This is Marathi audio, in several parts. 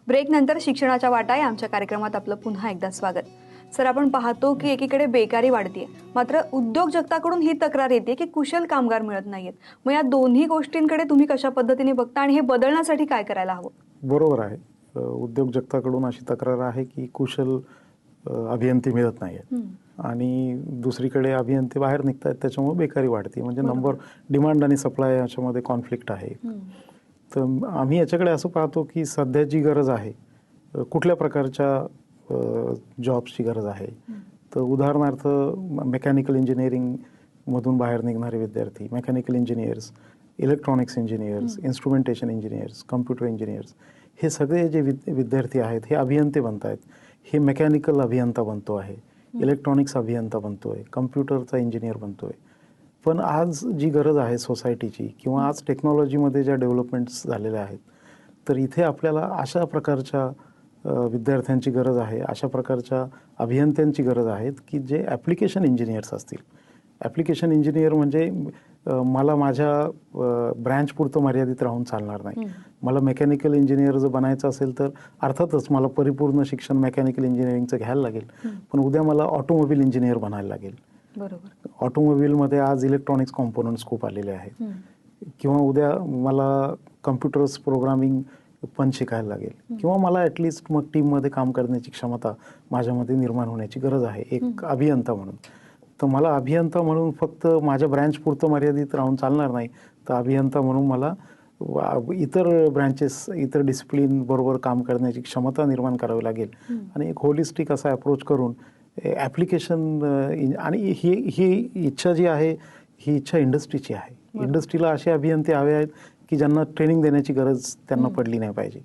ब्रेकनंतर शिक्षणाच्या वाटा या आमच्या कार्यक्रमात आपलं पुन्हा एकदा स्वागत. सर, आपण पाहतो की एकीकडे बेकारी वाढतीये, मात्र उद्योग जगताकडून ही तक्रार येते की कुशल कामगार मिळत नाहीयेत. मग या दोन्ही गोष्टींकडे तुम्ही कशा पद्धतीने बघता आणि हे बदलण्यासाठी काय करायला हवं? बरोबर आहे. उद्योग जगताकडून अशी तक्रार आहे की कुशल अभियंते मिळत नाहीयेत आणि दुसरीकडे अभियंते बाहेर निघतात, त्याच्यामुळे बेकारी वाढते. म्हणजे नंबर डिमांड आणि सप्लाय याच्यामध्ये कॉन्फ्लिक्ट आहे. तर आम्ही याच्याकडे असं पाहतो की सध्या जी गरज आहे, कुठल्या प्रकारच्या जॉब्सची गरज आहे. तर उदाहरणार्थ मेकॅनिकल इंजिनिअरिंगमधून बाहेर निघणारे विद्यार्थी, mechanical engineers, electronics engineers, instrumentation engineers, computer engineers, हे सगळे जे विद्यार्थी आहेत हे अभियंते बनत आहेत. हे मेकॅनिकल अभियंता बनतो आहे, इलेक्ट्रॉनिक्स अभियंता बनतो आहे, कम्प्युटरचा इंजिनियर बनतो आहे. पण आज जी गरज आहे सोसायटीची किंवा आज टेक्नॉलॉजीमध्ये ज्या डेव्हलपमेंट्स झालेल्या आहेत, तर इथे आपल्याला अशा प्रकारच्या विद्यार्थ्यांची गरज आहे, अशा प्रकारच्या अभियंत्यांची गरज आहे की जे ॲप्लिकेशन इंजिनियर्स असतील. ॲप्लिकेशन इंजिनियर म्हणजे मला माझ्या ब्रँचपुरतं मर्यादित राहून चालणार नाही. मला मेकॅनिकल इंजिनियर जर बनायचं असेल तर अर्थातच मला परिपूर्ण शिक्षण मेकॅनिकल इंजिनिअरिंगचं घ्यायला लागेल. पण उद्या मला ऑटोमोबाईल इंजिनियर बनायला लागेल. बरोबर. ऑटोमोबाईलमध्ये आज इलेक्ट्रॉनिक्स कॉम्पोनंट्स खूप आलेले आहेत. किंवा उद्या मला कम्प्युटर्स प्रोग्रामिंग पण शिकायला लागेल. किंवा मला ॲटलिस्ट मग टीममध्ये काम करण्याची क्षमता माझ्यामध्ये निर्माण होण्याची गरज आहे एक अभियंता म्हणून. तर मला अभियंता म्हणून फक्त माझ्या ब्रँचपुरतं मर्यादित राहून चालणार नाही. तर अभियंता म्हणून मला इतर ब्रँचेस, इतर डिसिप्लिन बरोबर काम करण्याची क्षमता निर्माण करावी लागेल. आणि एक होलिस्टिक असा अप्रोच करून ॲप्लिकेशन आणि ही इच्छा जी आहे, ही इच्छा इंडस्ट्रीची आहे. इंडस्ट्रीला असे अभियंते हवे आहेत की ज्यांना ट्रेनिंग देण्याची गरज त्यांना पडली नाही पाहिजे.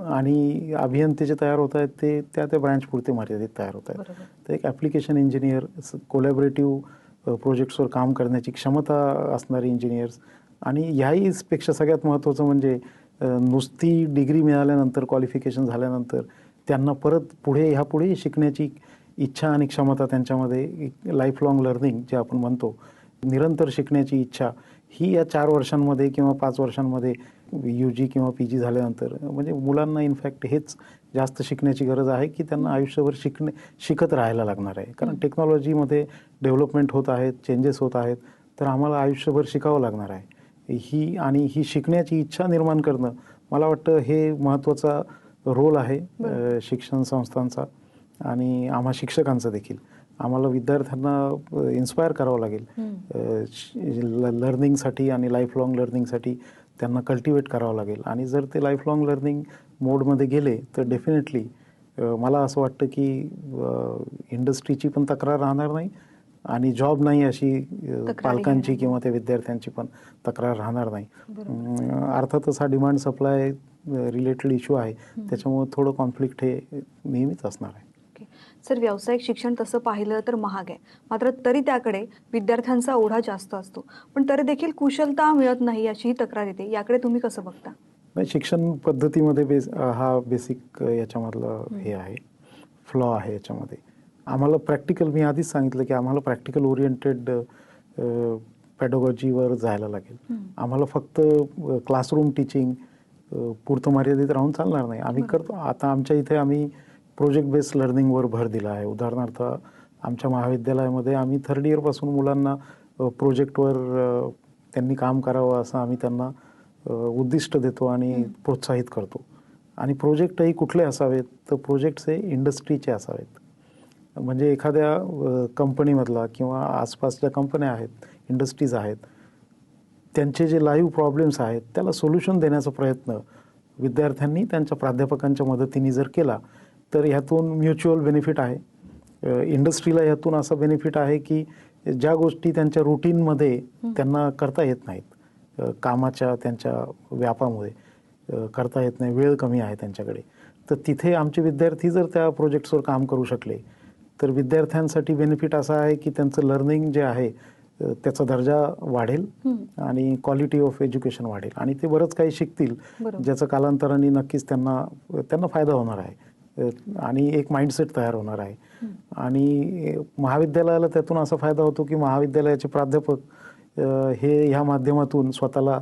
आणि अभियंते जे तयार होत आहेत ते त्या ब्रँचपुरते मर्यादित तयार होत आहेत. तर एक ॲप्लिकेशन इंजिनियर, कोलॅबरेटिव्ह प्रोजेक्ट्सवर काम करण्याची क्षमता असणारे इंजिनियर्स. आणि ह्याहीपेक्षा सगळ्यात महत्त्वाचं म्हणजे नुसती डिग्री मिळाल्यानंतर, क्वालिफिकेशन झाल्यानंतर त्यांना परत ह्यापुढे शिकण्याची इच्छा आणि क्षमता त्यांच्यामध्ये, लाईफ लाँग लर्निंग जे आपण म्हणतो, निरंतर शिकण्याची इच्छा, ही या 4 वर्षांमध्ये किंवा 5 वर्षांमध्ये UG किंवा PG झाल्यानंतर, म्हणजे मुलांना इनफॅक्ट हेच जास्त शिकण्याची गरज आहे की त्यांना आयुष्यभर शिकत राहायला लागणार आहे. कारण टेक्नॉलॉजीमध्ये डेव्हलपमेंट होत आहेत, चेंजेस होत आहेत, तर आम्हाला आयुष्यभर शिकावं लागणार आहे. ही शिकण्याची इच्छा निर्माण करणं, मला वाटतं हे महत्त्वाचा रोल आहे शिक्षण संस्थांचा आणि आम्हा शिक्षकांचा देखील. आम्हाला विद्यार्थ्यांना इन्स्पायर करावं लागेल लर्निंगसाठी आणि लाईफ लाँग लर्निंगसाठी त्यांना कल्टिवेट करावं लागेल. आणि जर ते लाईफ लाँग लर्निंग मोडमध्ये गेले तर डेफिनेटली मला असं वाटतं की इंडस्ट्रीची पण तक्रार राहणार नाही आणि जॉब नाही अशी पालकांची किंवा त्या विद्यार्थ्यांची पण तक्रार राहणार नाही. अर्थातच हा डिमांड सप्लाय रिलेटेड इश्यू आहे, त्याच्यामुळे थोडं कॉन्फ्लिक्ट हे नेहमीच असणार आहे. सर, व्यावसायिक शिक्षण तसं पाहिलं तर महाग आहे, मात्र तरी त्याकडे विद्यार्थ्यांचा ओढा जास्त असतो. पण तरी देखील कुशलता मिळत नाही अशी तक्रार येते. याकडे तुम्ही कसं बघता? नाही, शिक्षण पद्धतीमध्ये हा बेसिक याच्यामधलं हे आहे, फ्लॉ आहे याच्यामध्ये. आम्हाला प्रॅक्टिकल, मी आधीच सांगितलं की आम्हाला प्रॅक्टिकल ओरिएंटेड पेडॉगॉजीवर जायला लागेल. आम्हाला फक्त क्लासरूम टीचिंग पुरतं मर्यादित राहून चालणार नाही. आम्ही करतो आता आमच्या इथे, आम्ही प्रोजेक्ट बेस्ड लर्निंगवर भर दिला आहे. उदाहरणार्थ आमच्या महाविद्यालयामध्ये आम्ही 3rd इयरपासून मुलांना प्रोजेक्टवर त्यांनी काम करावं असं आम्ही त्यांना उद्दिष्ट देतो आणि प्रोत्साहित करतो. आणि प्रोजेक्टही कुठले असावेत, तर प्रोजेक्ट्स हे इंडस्ट्रीचे असावेत. म्हणजे एखाद्या कंपनीमधला किंवा आसपासच्या कंपन्या आहेत, इंडस्ट्रीज आहेत, त्यांचे जे लाईव्ह प्रॉब्लेम्स आहेत त्याला सोल्युशन देण्याचा प्रयत्न विद्यार्थ्यांनी त्यांच्या प्राध्यापकांच्या मदतीने जर केला तर ह्यातून म्युच्युअल बेनिफिट आहे. इंडस्ट्रीला ह्यातून असा बेनिफिट आहे की ज्या गोष्टी त्यांच्या रुटीनमध्ये त्यांना करता येत नाहीत, कामाच्या त्यांच्या व्यापामुळे करता येत नाही, वेळ कमी आहे त्यांच्याकडे, तर तिथे आमचे विद्यार्थी जर त्या प्रोजेक्ट्सवर काम करू शकले तर विद्यार्थ्यांसाठी बेनिफिट असा आहे की त्यांचं लर्निंग जे आहे त्याचा दर्जा वाढेल आणि क्वालिटी ऑफ एज्युकेशन वाढेल आणि ते बरंच काही शिकतील, ज्याचा कालांतराने नक्कीच त्यांना फायदा होणार आहे आणि एक माइंडसेट तयार होणार आहे. आणि महाविद्यालयाला त्यातून असा फायदा होतो की महाविद्यालयाचे प्राध्यापक हे ह्या माध्यमातून स्वतःला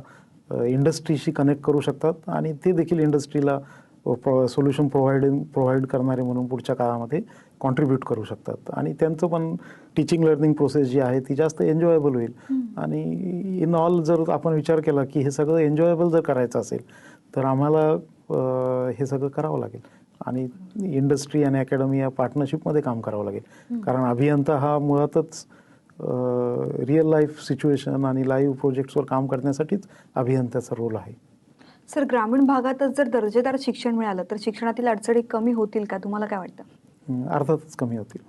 इंडस्ट्रीशी कनेक्ट करू शकतात आणि ते देखील इंडस्ट्रीला सोल्युशन प्रोव्हाइड करणारे म्हणून पुढच्या काळामध्ये कॉन्ट्रीब्यूट करू शकतात. आणि त्यांचं पण टीचिंग लर्निंग प्रोसेस जी आहे ती जास्त एन्जॉयबल होईल. आणि इन ऑल जर आपण विचार केला की हे सगळं एन्जॉयबल जर करायचं असेल तर आम्हाला हे सगळं करावं लागेल आणि इंडस्ट्री आणि अकॅडमी या पार्टनरशिपमध्ये काम करावं लागेल. कारण अभियंता हा मुळातच रिअल लाईफ सिच्युएशन आणि लाईव्ह प्रोजेक्ट्सवर काम करण्यासाठीच अभियंत्याचा रोल आहे. सर, ग्रामीण भागातच जर दर्जेदार शिक्षण मिळालं तर शिक्षणातील अडचणी कमी होतील का? तुम्हाला काय वाटतं? अर्थातच कमी होतील.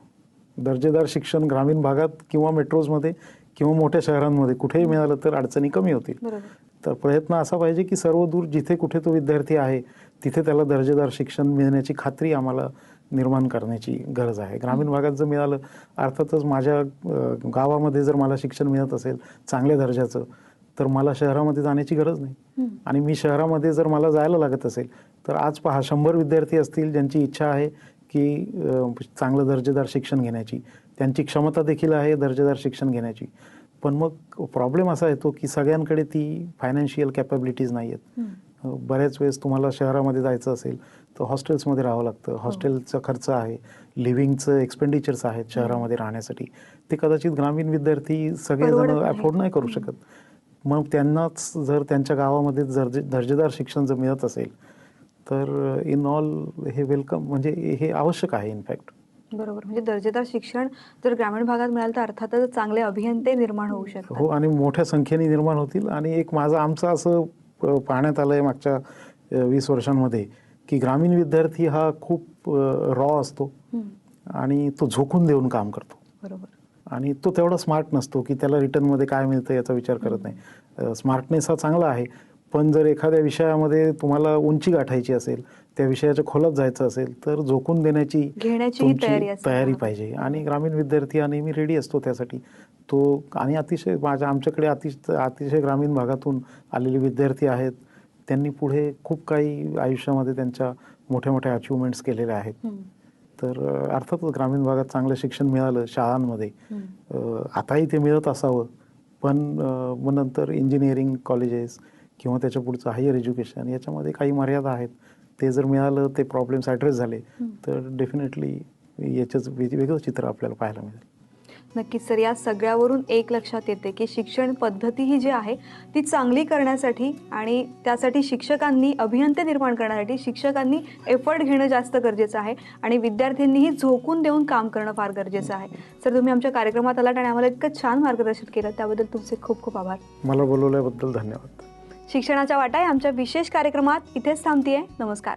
दर्जेदार शिक्षण ग्रामीण भागात किंवा मेट्रोजमध्ये किंवा मोठ्या शहरांमध्ये कुठेही मिळालं तर अडचणी कमी होतील. बरोबर. तर प्रयत्न असा पाहिजे की सर्व दूर जिथे कुठे तो विद्यार्थी आहे तिथे त्याला दर्जेदार शिक्षण मिळण्याची खात्री आम्हाला निर्माण करण्याची गरज आहे. ग्रामीण भागात जर मिळालं, अर्थातच माझ्या गावामध्ये जर मला शिक्षण मिळत असेल चांगल्या दर्जाचं तर मला शहरामध्ये जाण्याची गरज नाही. आणि मी शहरामध्ये जर मला जायला लागत असेल तर आज पहा 100 विद्यार्थी असतील ज्यांची इच्छा आहे की चांगलं दर्जेदार शिक्षण घेण्याची, त्यांची क्षमता देखील आहे दर्जेदार शिक्षण घेण्याची. पण मग प्रॉब्लेम असा येतो की सगळ्यांकडे ती फायनान्शियल कॅपॅबिलिटीज नाही आहेत. बऱ्याच वेळेस तुम्हाला शहरामध्ये जायचं असेल तर हॉस्टेल्समध्ये राहावं लागतं. हॉस्टेलचा खर्च आहे, लिव्हिंगचं एक्सपेंडिचर्स आहेत शहरामध्ये राहण्यासाठी, ते कदाचित ग्रामीण विद्यार्थी सगळेजण अफोर्ड नाही करू शकत. मग त्यांनाच जर त्यांच्या गावामध्ये दर्जेदार शिक्षण जर मिळत असेल तर इन ऑल हे वेलकम, म्हणजे हे आवश्यक आहे इनफॅक्ट. बरोबर. म्हणजे दर्जेदार शिक्षण जर ग्रामीण भागात मिळालं तर अर्थातच चांगले अभियंते निर्माण होऊ शकतात. हो, आणि मोठ्या संख्येने निर्माण होतील. आणि एक आमचं असं पाहण्यात आलंय मागच्या 20 वर्षांमध्ये की ग्रामीण विद्यार्थी हा खूप रॉ असतो आणि तो झोकून देऊन काम करतो. बरोबर. आणि तो तेवढा स्मार्ट नसतो की त्याला रिटर्नमध्ये काय मिळतं याचा विचार करत नाही. स्मार्टनेस हा चांगला आहे, पण जर एखाद्या विषयामध्ये तुम्हाला उंची गाठायची असेल, त्या विषयाच्या खोलात जायचं असेल तर झोकून देण्याची तुमची तयारी पाहिजे. आणि ग्रामीण विद्यार्थी हा नेहमी रेडी असतो त्यासाठी. तो आणि अतिशय आमच्याकडे अतिशय ग्रामीण भागातून आलेले विद्यार्थी आहेत. त्यांनी पुढे खूप काही आयुष्यामध्ये त्यांच्या मोठ्या मोठ्या अचिव्हमेंट्स केलेल्या आहेत. तर अर्थातच ग्रामीण भागात चांगलं शिक्षण मिळालं शाळांमध्ये, आताही ते मिळत असावं, पण मग नंतर इंजिनिअरिंग कॉलेजेस किंवा त्याच्या पुढचं हायर एज्युकेशन याच्यामध्ये काही मर्यादा आहेत. ते जर मिळालं, ते प्रॉब्लेम्स ॲड्रेस झाले तर डेफिनेटली याचंच वेगळं चित्र आपल्याला पाहायला मिळेल. नक्कीच सर, या सगळ्यावरून एक लक्षात येते की शिक्षण पद्धती ही जी आहे ती चांगली करण्यासाठी आणि त्यासाठी शिक्षकांनी, अभियंते निर्माण करण्यासाठी शिक्षकांनी एफर्ट घेणं जास्त गरजेचं आहे आणि विद्यार्थ्यांनीही झोकून देऊन काम करणं फार गरजेचं आहे. सर, तुम्ही आमच्या कार्यक्रमात आलात आणि आम्हाला इतकं छान मार्गदर्शन केलं त्याबद्दल तुमचे खूप खूप आभार. मला बोलवल्याबद्दल धन्यवाद. शिक्षणाच्या वाटा या आमच्या विशेष कार्यक्रमात इथेच थांबतीये. नमस्कार.